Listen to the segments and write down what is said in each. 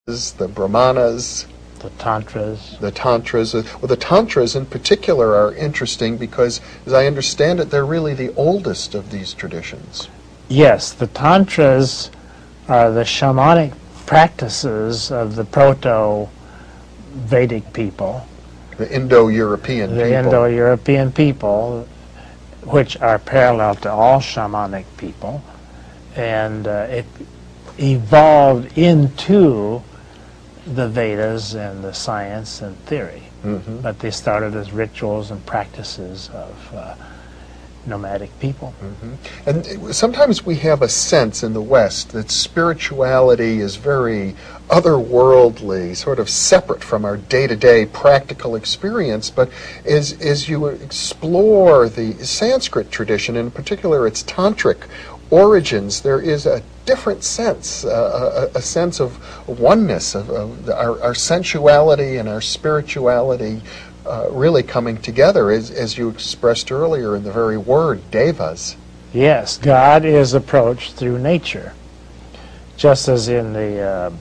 the Brahmanas, the Tantras. the Tantras. Well, the Tantras in particular are interesting because, as I understand it, they're really the oldest of these traditions. Yes, the Tantras are the shamanic practices of the proto-Vedic people. The Indo-European people. The Indo-European people, which are parallel to all shamanic people. And it evolved into the Vedas and the science and theory. Mm-hmm. But they started as rituals and practices of nomadic people. Mm-hmm. And sometimes we have a sense in the West that spirituality is very otherworldly, sort of separate from our day-to-day practical experience. But as you explore the Sanskrit tradition, in particular its tantric origins, there is a different sense, a sense of oneness, of our sensuality and our spirituality really coming together, as you expressed earlier in the very word, devas. Yes, God is approached through nature. Just as in the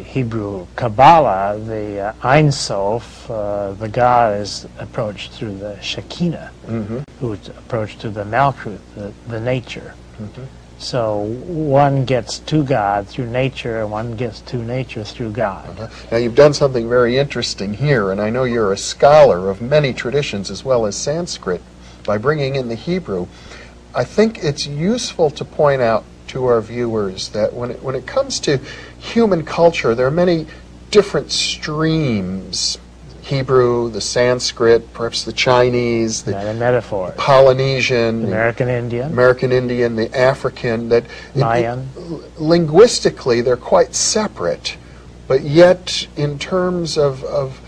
Hebrew Kabbalah, the Ein Sof, the God is approached through the Shekinah, Mm-hmm. who's approached through the Malkuth, the nature. Mm-hmm. So one gets to God through nature, and one gets to nature through God. Uh-huh. Now you've done something very interesting here, and I know you're a scholar of many traditions as well as Sanskrit, by bringing in the Hebrew. I think it's useful to point out to our viewers that when it comes to human culture, there are many different streams. Hebrew, the Sanskrit, perhaps the Chinese, the metaphors. Polynesian, American Indian, the African, that Mayan. Linguistically they're quite separate, but yet in terms of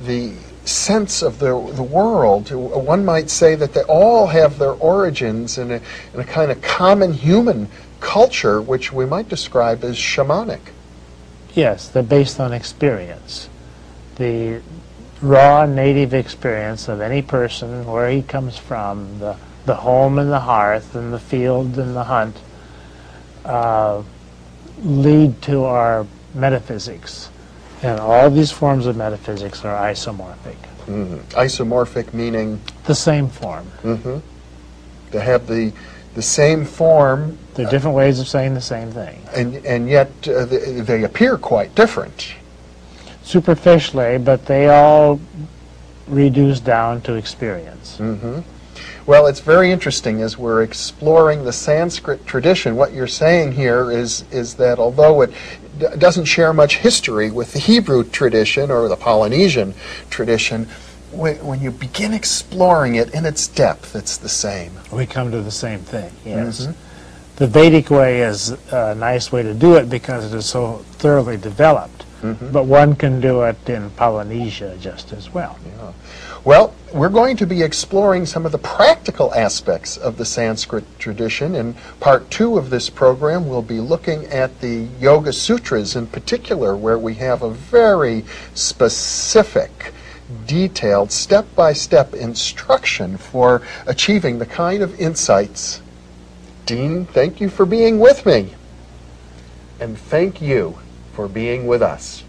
the sense of the world, one might say that they all have their origins in a kind of common human culture, which we might describe as shamanic. Yes, they're based on experience. The raw native experience of any person, where he comes from, the home and the hearth and the field and the hunt, lead to our metaphysics. And all these forms of metaphysics are isomorphic. Mm-hmm. Isomorphic meaning? The same form. Mm-hmm. To have the same form. They're different ways of saying the same thing. And yet they appear quite different. Superficially, but they all reduce down to experience. Mm-hmm. Well, it's very interesting as we're exploring the Sanskrit tradition. What you're saying here is that although it doesn't share much history with the Hebrew tradition or the Polynesian tradition, when you begin exploring it in its depth, it's the same. We come to the same thing, yes. Mm-hmm. The Vedic way is a nice way to do it because it is so thoroughly developed. Mm-hmm. But one can do it in Polynesia just as well. Yeah. Well, we're going to be exploring some of the practical aspects of the Sanskrit tradition. In part 2 of this program, we'll be looking at the Yoga Sutras in particular, where we have a very specific, detailed, step-by-step instruction for achieving the kind of insights. Dean, thank you for being with me. And thank you for being with us.